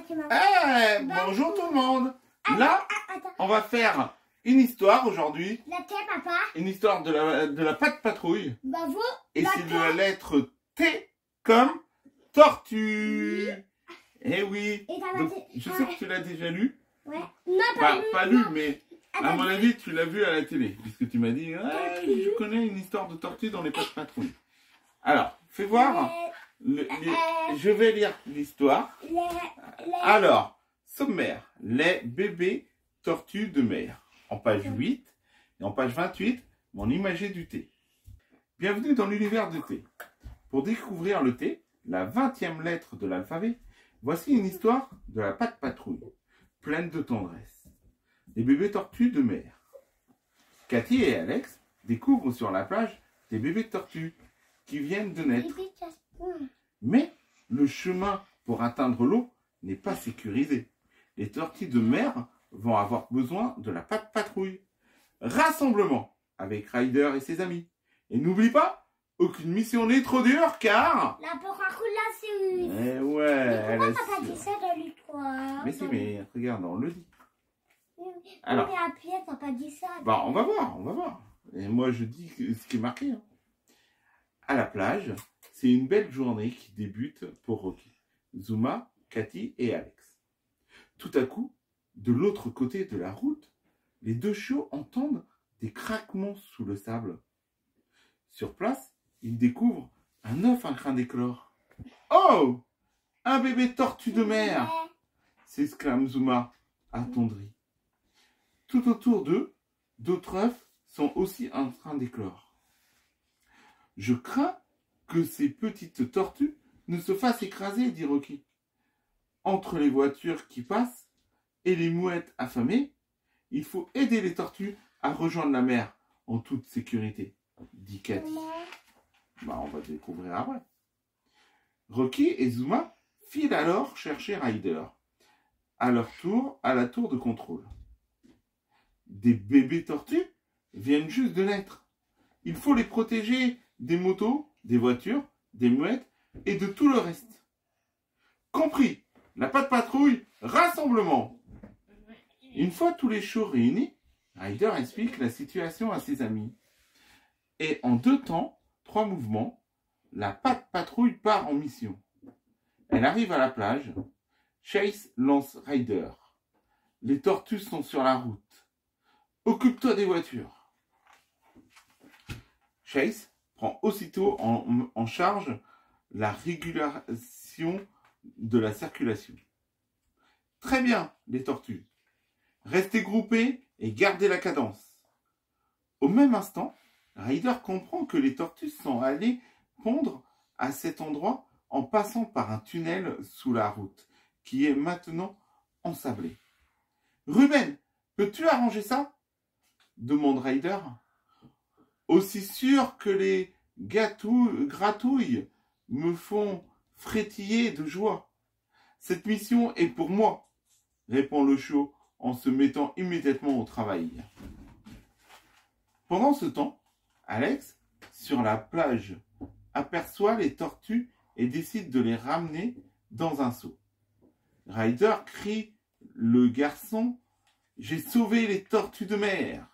Bonjour tout le monde. Là, on va faire une histoire aujourd'hui. Laquelle, papa? Une histoire de la patte patrouille. Bravo. Et c'est de la lettre T comme tortue. Eh oui. Donc, je sais que tu l'as déjà lu. Ouais. Non, Pas lu, mais à mon avis, tu l'as vu à la télé. Puisque tu m'as dit, je connais une histoire de tortue dans les pattes patrouilles. Alors, fais voir. Je vais lire l'histoire. Alors, sommaire. Les bébés tortues de mer. En page 8 et en page 28, mon imagé du thé. Bienvenue dans l'univers du thé. Pour découvrir le thé, la 20e lettre de l'alphabet, voici une histoire de la patte patrouille, pleine de tendresse. Les bébés tortues de mer. Cathy et Alex découvrent sur la plage des bébés tortues qui viennent de naître. Mais le chemin pour atteindre l'eau n'est pas sécurisé. Les tortues de mer vont avoir besoin de la patte patrouille. Rassemblement avec Ryder et ses amis. Et n'oublie pas, aucune mission n'est trop dure car... La Coca-Cola, c'est une... Eh ouais. Mais pourquoi t'as pas dit ça dans l'histoire? Mais si, mais regarde, on le dit. Alors, mais après, t'as pas dit ça. Bah, on va voir. Et moi, je dis ce qui est marqué. Hein. À la plage, c'est une belle journée qui débute pour Rocky, Zuma, Cathy et Alex. Tout à coup, de l'autre côté de la route, les deux chiots entendent des craquements sous le sable. Sur place, ils découvrent un œuf en train d'éclore. « Oh, un bébé tortue de mer !» s'exclame Zuma, attendri. Tout autour d'eux, d'autres œufs sont aussi en train d'éclore. « Je crains que ces petites tortues ne se fassent écraser, dit Rocky. Entre les voitures qui passent et les mouettes affamées, il faut aider les tortues à rejoindre la mer en toute sécurité, dit Cathy. Bah, on va découvrir après. Rocky et Zuma filent alors chercher Ryder, à la tour de contrôle. Des bébés tortues viennent juste de naître. Il faut les protéger des motos, des voitures, des mouettes et de tout le reste. Compris, la patte patrouille, rassemblement. Une fois tous les chiots réunis, Ryder explique la situation à ses amis. Et en 2 temps, 3 mouvements, la patte patrouille part en mission. Elle arrive à la plage. Chase lance Ryder. Les tortues sont sur la route. Occupe-toi des voitures. Chase prend aussitôt en charge la régulation de la circulation. Très bien, les tortues. Restez groupés et gardez la cadence. Au même instant, Ryder comprend que les tortues sont allées pondre à cet endroit en passant par un tunnel sous la route, qui est maintenant ensablé. « Ruben, peux-tu arranger ça ?» demande Ryder. « Aussi sûr que les gratouilles me font frétiller de joie. Cette mission est pour moi, » répond le chiot en se mettant immédiatement au travail. Pendant ce temps, Alex, sur la plage, aperçoit les tortues et décide de les ramener dans un seau. Ryder crie le garçon « J'ai sauvé les tortues de mer !»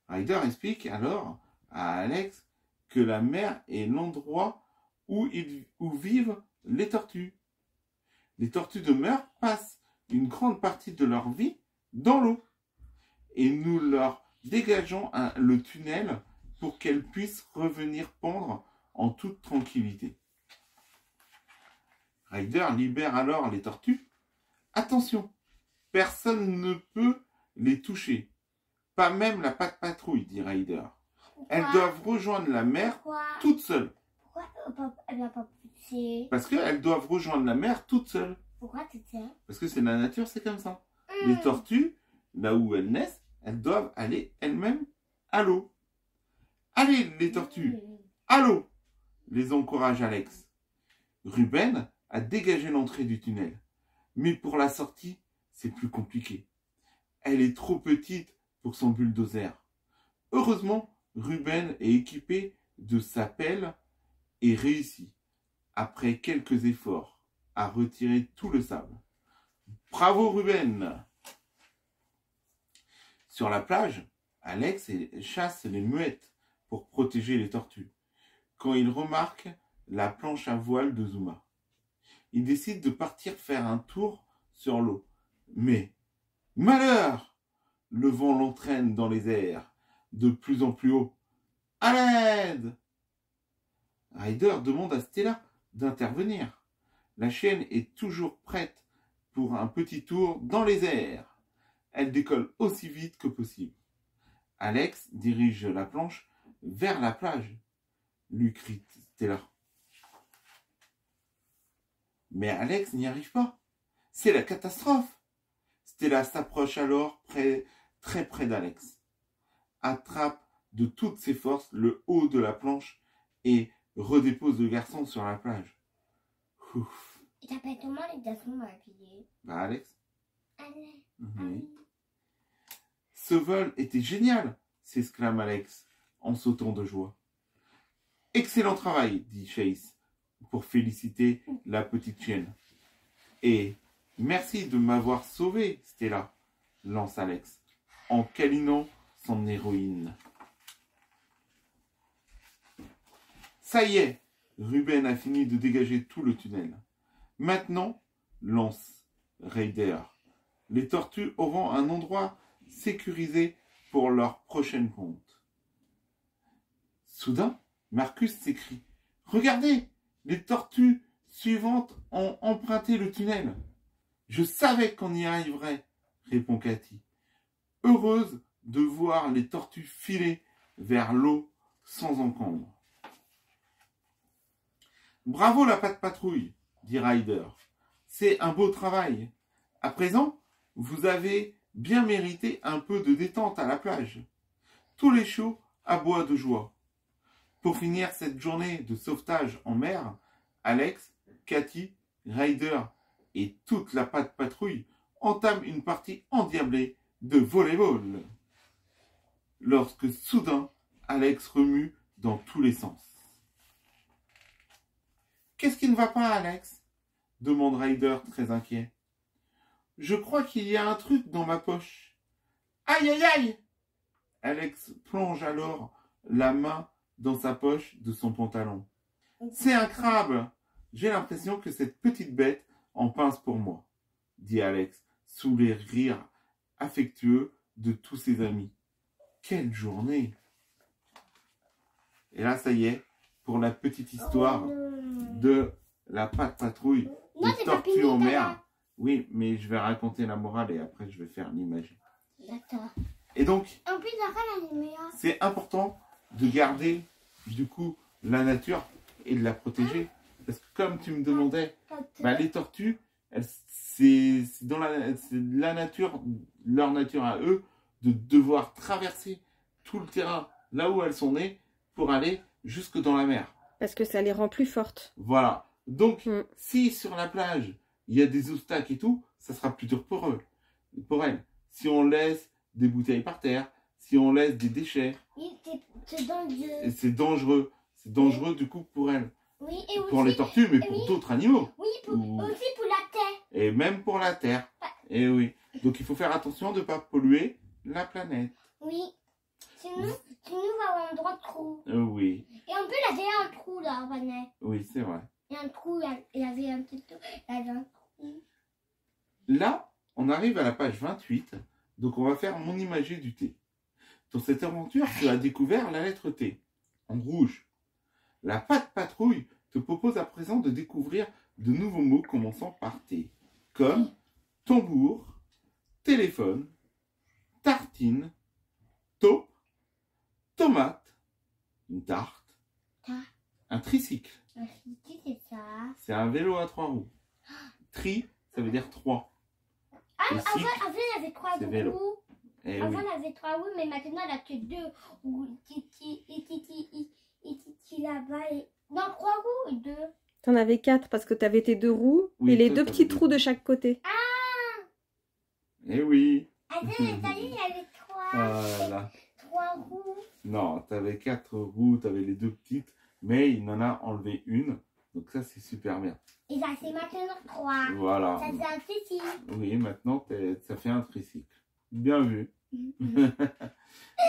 Ryder explique alors à Alex que la mer est l'endroit où vivent les tortues. Les tortues de mer passent une grande partie de leur vie dans l'eau et nous leur dégageons le tunnel pour qu'elles puissent revenir pondre en toute tranquillité. Ryder libère alors les tortues. Attention, personne ne peut les toucher, pas même la patte patrouille, dit Ryder. Elles doivent rejoindre la mer toutes seules. Pourquoi elle n'a pas poussé? Parce qu'elles doivent rejoindre la mer toutes seules. Pourquoi toute seule? Parce que c'est la nature, c'est comme ça. Les tortues, là où elles naissent, elles doivent aller elles-mêmes à l'eau. Allez, les tortues, à l'eau, les encourage Alex. Ruben a dégagé l'entrée du tunnel. Mais pour la sortie, c'est plus compliqué. Elle est trop petite pour son bulldozer. Heureusement, Ruben est équipé de sa pelle et réussit, après quelques efforts, à retirer tout le sable. Bravo Ruben! Sur la plage, Alex chasse les muettes pour protéger les tortues. Quand il remarque la planche à voile de Zuma, il décide de partir faire un tour sur l'eau. Mais, malheur! Le vent l'entraîne dans les airs, de plus en plus haut. À l'aide! Ryder demande à Stella d'intervenir. La chienne est toujours prête pour un petit tour dans les airs. Elle décolle aussi vite que possible. Alex dirige la planche vers la plage, lui crie Stella. Mais Alex n'y arrive pas. C'est la catastrophe. Stella s'approche alors très près d'Alex, attrape de toutes ses forces le haut de la planche et redépose le garçon sur la plage. Ouf. Il t'appelle comment les garçons à pied? Bah Alex. Allez. Oui. Ce vol était génial, s'exclame Alex en sautant de joie. Excellent travail, dit Chase pour féliciter la petite chienne. Et merci de m'avoir sauvé, Stella, lance Alex en câlinant son héroïne. Ça y est, Ruben a fini de dégager tout le tunnel. Maintenant, lance Ryder. Les tortues auront un endroit sécurisé pour leur prochaine ponte. Soudain, Marcus s'écrie. Regardez, les tortues suivantes ont emprunté le tunnel. Je savais qu'on y arriverait, répond Cathy, heureuse de voir les tortues filer vers l'eau sans encombre. Bravo la patte patrouille, dit Ryder. C'est un beau travail. À présent, vous avez bien mérité un peu de détente à la plage. Tous les chiots aboient de joie. Pour finir cette journée de sauvetage en mer, Alex, Cathy, Ryder et toute la patte patrouille entament une partie endiablée de volley-ball. Lorsque soudain, Alex remue dans tous les sens. « Qu'est-ce qui ne va pas, Alex ?» demande Ryder très inquiet. « Je crois qu'il y a un truc dans ma poche. »« Aïe, aïe, aïe !» Alex plonge alors la main dans sa poche de son pantalon. « C'est un crabe. J'ai l'impression que cette petite bête en pince pour moi, » dit Alex, sous les rires affectueux de tous ses amis. Quelle journée! Et là, ça y est, pour la petite histoire de la patte patrouille des tortues en mer. Oui, mais je vais raconter la morale et après je vais faire l'imagerie. D'accord. Et donc, En plus, la meilleure. C'est important de garder du coup la nature et de la protéger. Parce que comme tu me demandais, les tortues, c'est la nature, leur nature à eux, de devoir traverser tout le terrain là où elles sont nées pour aller jusque dans la mer. Parce que ça les rend plus fortes. Voilà. Donc, si sur la plage, il y a des obstacles et tout, ça sera plus dur pour eux, pour elles. Si on laisse des bouteilles par terre, si on laisse des déchets, c'est dangereux. c'est dangereux. C'est dangereux du coup pour elles. Oui, et pour aussi, les tortues, mais pour d'autres animaux. Oui, aussi pour la terre. Et même pour la terre. Et oui. Donc il faut faire attention de ne pas polluer la planète. Oui. Sinon, on va avoir un droit de trou. Oui. Et en plus, il y avait un trou là, Vanessa. Oui, c'est vrai. Il y a un trou, il y avait un petit trou. Il y avait un trou. Là, on arrive à la page 28. Donc on va faire mon imagerie du thé. Dans cette aventure, tu as découvert la lettre T, en rouge. La patte patrouille te propose à présent de découvrir de nouveaux mots commençant par T, comme tambour, téléphone, tartine, taupe, tomate, une tarte, un tricycle. C'est ça. C'est un vélo à 3 roues. Tri, ça veut dire 3. Avant, il y avait 3 roues. Vélo. Et Avant, oui. il y avait 3 roues, mais maintenant, il n'y a que 2 roues. Titi là-bas. Non, 3 roues et 2. T'en avais 4 parce que t'avais tes 2 roues Oui, et les toi, 2 t'avais petits deux. trous de chaque côté. Eh oui. Attends, il y avait 3. Voilà. 3 roues. Non, t'avais 4 roues, t'avais les 2 petites, mais il en a enlevé une. Donc ça, c'est super bien. Et ça, c'est maintenant 3. Voilà. Ça, c'est un tricycle. Oui, maintenant, ça fait un tricycle. Bien vu.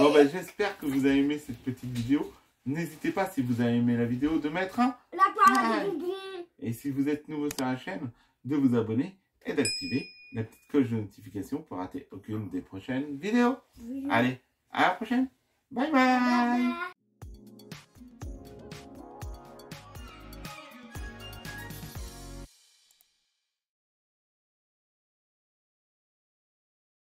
Bon, ben, j'espère que vous avez aimé cette petite vidéo. N'hésitez pas, si vous avez aimé la vidéo, de mettre un La poire à like. bonbons. Et si vous êtes nouveau sur la chaîne, de vous abonner et d'activer la petite cloche de notification pour rater aucune des prochaines vidéos. Oui. Allez, à la prochaine. Bye bye. Bye bye.